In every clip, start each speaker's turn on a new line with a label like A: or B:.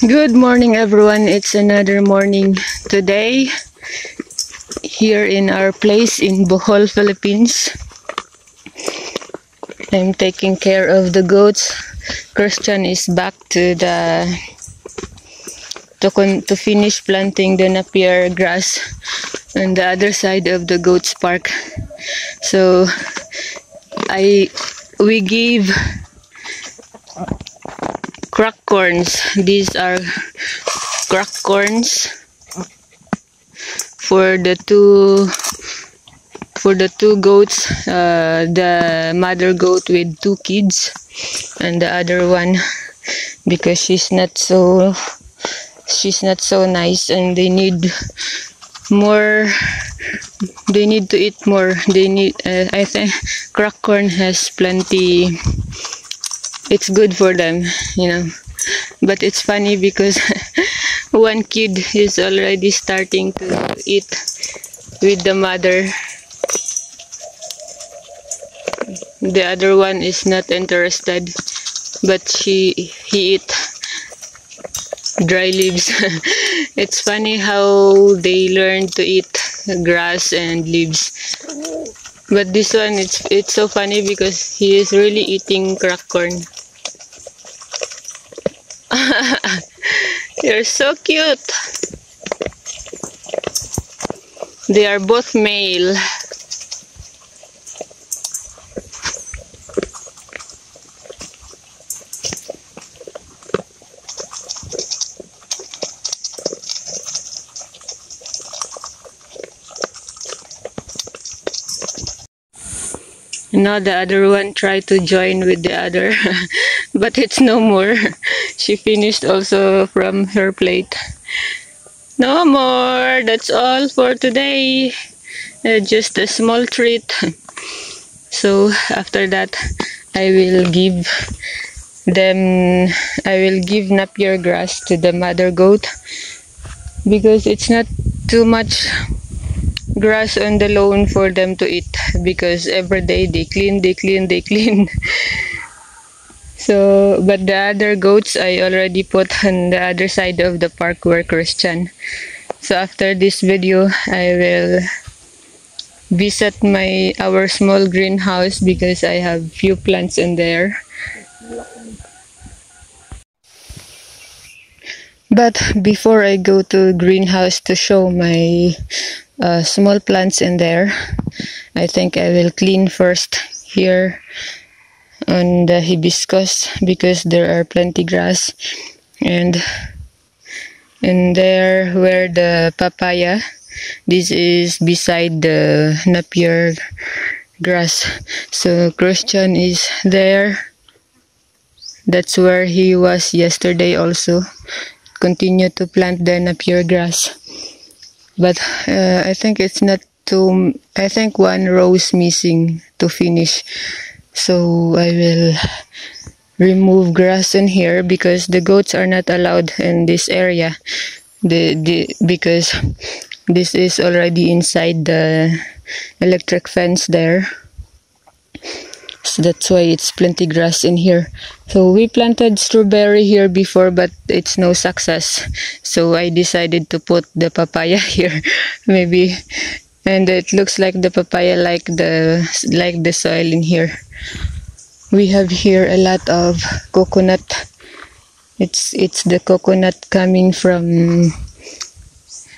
A: Good morning, everyone. It's another morning today here in our place in Bohol, Philippines. I'm taking care of the goats. Christian is back to finish planting the Napier grass on the other side of the goats park. So we gave crack corns. These are crack corns for the two goats, the mother goat with 2 kids and the other one because she's not so nice and they need more. They need to eat more. They need I think crack corn has plenty. It's good for them, but it's funny because one kid is already starting to eat with the mother. The other one is not interested, but he eat dry leaves. It's funny how they learn to eat grass and leaves. But this one, it's so funny because he is really eating crack corn. You're so cute. They are both male. Now the other one tried to join with the other, but it's no more. She finished also from her plate. No more. That's all for today. Just a small treat. So after that, I will give Napier grass to the mother goat because it's not too much grass on the lawn for them to eat because every day they clean. So, but the other goats I already put on the other side of the park where Christian. So after this video, I will visit our small greenhouse because I have few plants in there. But before I go to greenhouse to show my small plants in there, I think I will clean first here on the hibiscus because there are plenty grass, and in there where the papaya, this is beside the Napier grass. So Christian is there. That's where he was yesterday also. Continue to plant the Napier grass. But I think it's not too. I think one row is missing to finish. So I will remove grass in here because the goats are not allowed in this area. Because this is already inside the electric fence there. So that's why it's plenty grass in here. So we planted strawberry here before, but it's no success. So I decided to put the papaya here, maybe, and it looks like the papaya like the soil in here. We have here a lot of coconut. It's the coconut coming from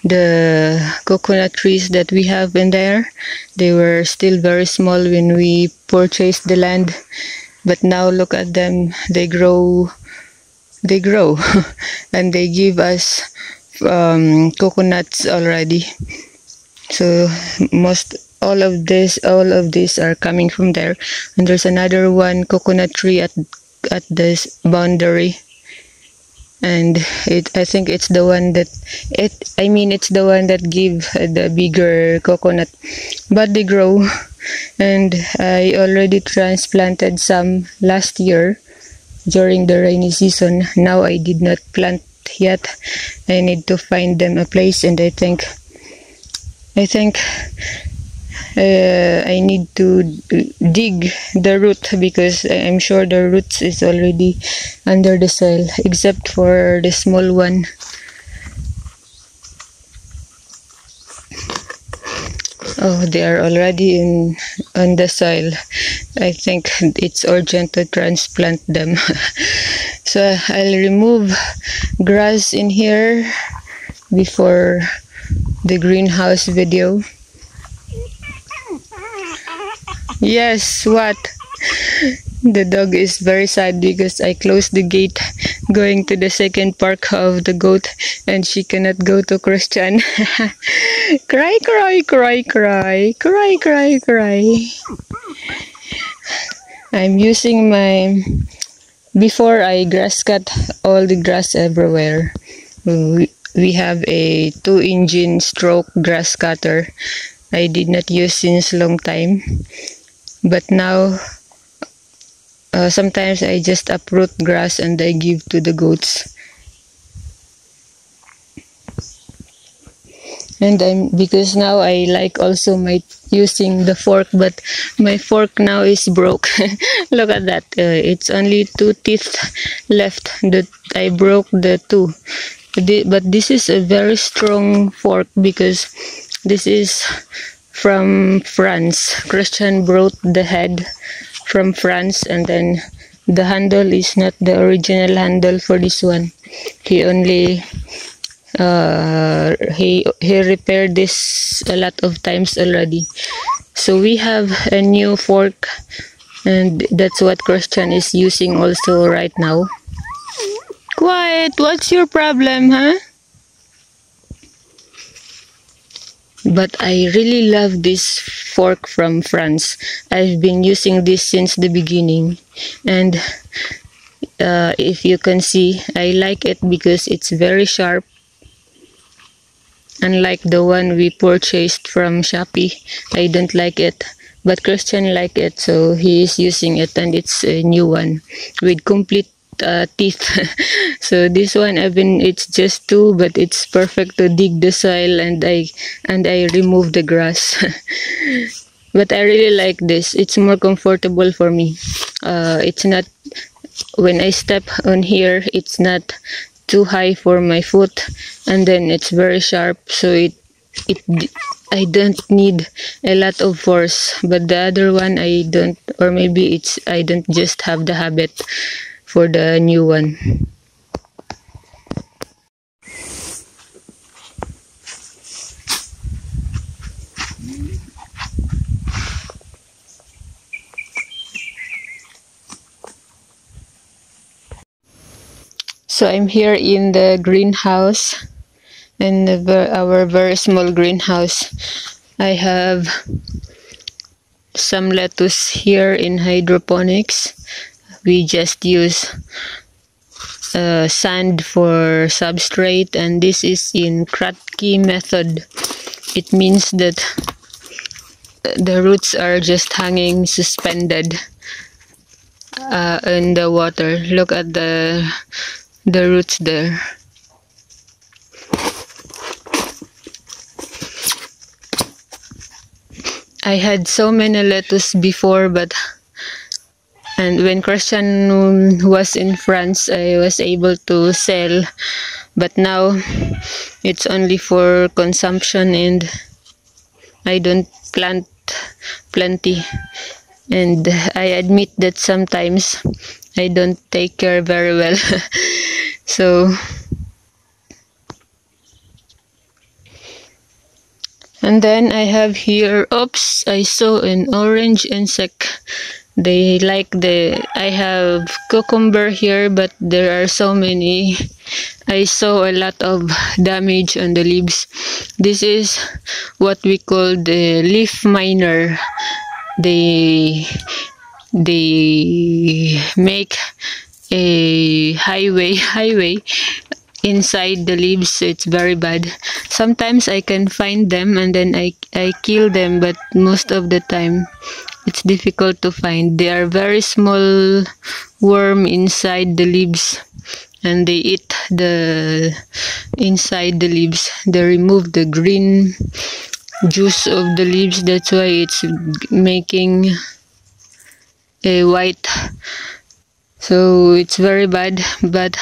A: the coconut trees that we have in there. They were still very small when we purchased the land, but now look at them. They grow and they give us coconuts already. So all of these are coming from there. And there's another one coconut tree at this boundary, and I think it's the one that give the bigger coconut, but they grow. And I already transplanted some last year during the rainy season. Now I did not plant yet. I need to find them a place, and I think I need to dig the root because I'm sure the roots is already under the soil, except for the small one. Oh, they are already on the soil. I think it's urgent to transplant them. So I'll remove grass in here before the greenhouse video. Yes, what? The dog is very sad because I closed the gate going to the second park of the goat and she cannot go to Christian. Cry, cry, cry, cry, cry, cry, cry. I'm using my... Before I grass cut all the grass everywhere. We have a 2-engine stroke grass cutter. I did not use since long time. But now, sometimes I just uproot grass and I give to the goats. And because now I like also using the fork, but my fork now is broke. Look at that. It's only 2 teeth left. I broke the 2. But this is a very strong fork because this is from France. Christian brought the head from France, and then the handle is not the original handle for this one. He only he repaired this a lot of times already. So we have a new fork, and that's what Christian is using also right now. Quiet, what's your problem, huh? But I really love this fork from France. I've been using this since the beginning, and if you can see, I like it because it's very sharp. Unlike the one we purchased from Shopee, I don't like it. But Christian like it, so he is using it, and it's a new one with complete teeth. So this one, it's just 2, but it's perfect to dig the soil, and I remove the grass. But I really like this. It's more comfortable for me. It's not, when I step on here, it's not too high for my foot, and then it's very sharp, so I don't need a lot of force. But the other one I don't, or maybe I don't just have the habit for the new one. So I'm here in the greenhouse, in our very small greenhouse. I have some lettuce here in hydroponics. We just use sand for substrate, and this is in Kratky method. It means that the roots are just hanging suspended in the water. Look at the roots there. I had so many lettuce before, and when Christian was in France, I was able to sell, but now it's only for consumption, and I don't plant plenty. And I admit that sometimes I don't take care very well. So, and then I have here, oops, I saw an orange insect. They like I have cucumber here, but there are so many. I saw a lot of damage on the leaves. This is what we call the leaf miner. They make a highway inside the leaves. It's very bad. Sometimes I can find them and then I kill them, but most of the time it's difficult to find. They are very small worm inside the leaves, and they eat the inside the leaves. They remove the green juice of the leaves. That's why it's making a white. So it's very bad. But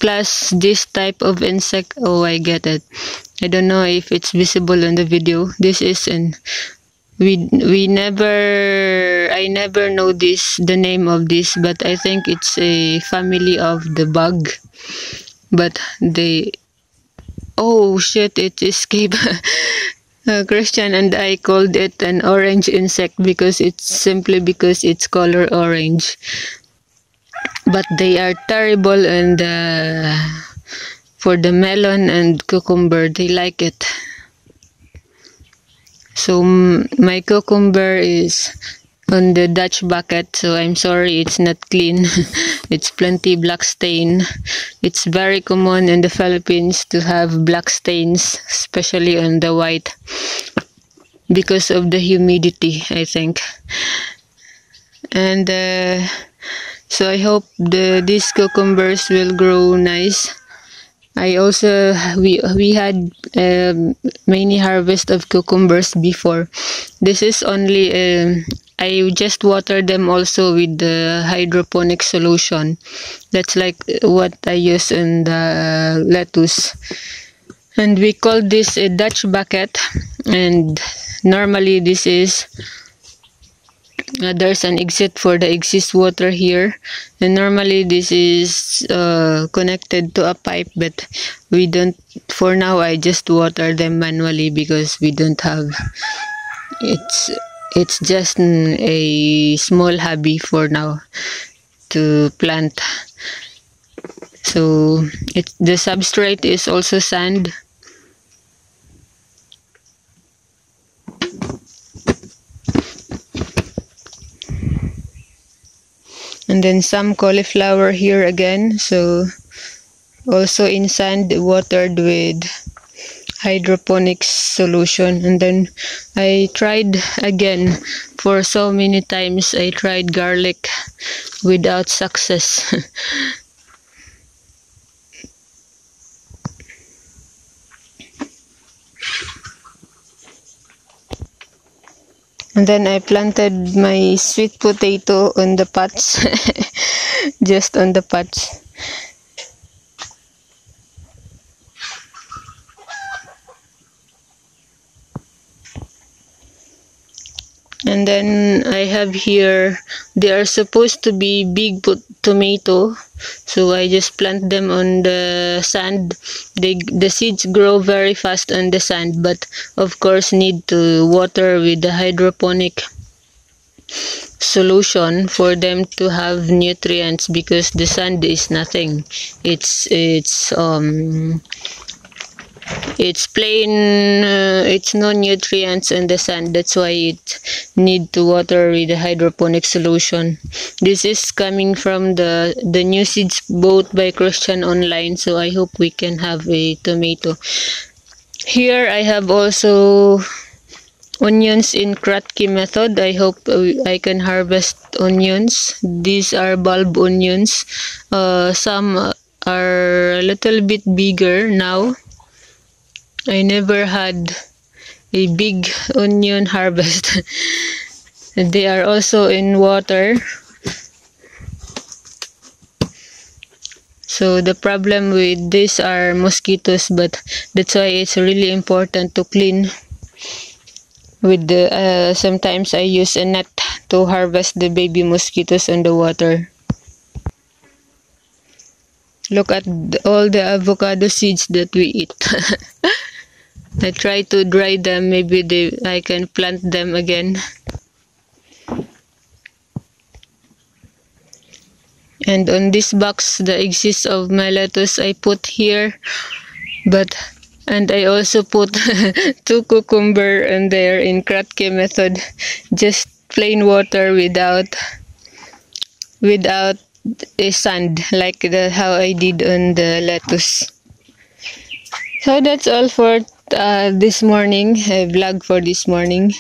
A: plus this type of insect, oh, I get it. I don't know if it's visible in the video. This is an I never know the name of this, but I think it's a family of the bug. But oh shit, it escaped. Christian and I called it an orange insect because it's color orange. But they are terrible, and for the melon and cucumber, they like it. So my cucumber is on the Dutch bucket, so I'm sorry it's not clean. It's plenty black stain. It's very common in the Philippines to have black stains, especially on the white, because of the humidity, I think. And so I hope these cucumbers will grow nice. I also we had many harvest of cucumbers before. This is only I just water them also with the hydroponic solution. That's like what I use in the lettuce. And we call this a Dutch bucket, and normally this is there's an exit for the exist water here, and normally this is connected to a pipe, but we don't, for now I just water them manually because we don't have, it's just a small hobby for now to plant. So the substrate is also sand. And then some cauliflower here again, so also in sand, watered with hydroponics solution. And then I tried again, for so many times I tried garlic without success. And then I planted my sweet potato on the pots, just on the pots. And then I have here, they are supposed to be big tomato, so I just plant them on the sand. The seeds grow very fast on the sand, but of course need to water with the hydroponic solution for them to have nutrients, because the sand is nothing. It's plain, it's no nutrients in the sand. That's why it need to water with the hydroponic solution. This is coming from the new seeds bought by Christian online, so I hope we can have a tomato. Here I have also onions in Kratky method. I hope I can harvest onions. These are bulb onions. Some are a little bit bigger now. I never had a big onion harvest. They are also in water. So the problem with this are mosquitoes, but that's why it's really important to clean. With the sometimes I use a net to harvest the baby mosquitoes on the water. Look at all the avocado seeds that we eat. I try to dry them, maybe I can plant them again. And on this box, the exist of my lettuce I put here, and I also put 2 cucumber in there in Kratky method, just plain water without a sand, like how I did on the lettuce. So that's all for this morning, a vlog for this morning.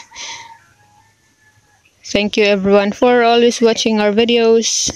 A: Thank you everyone for always watching our videos.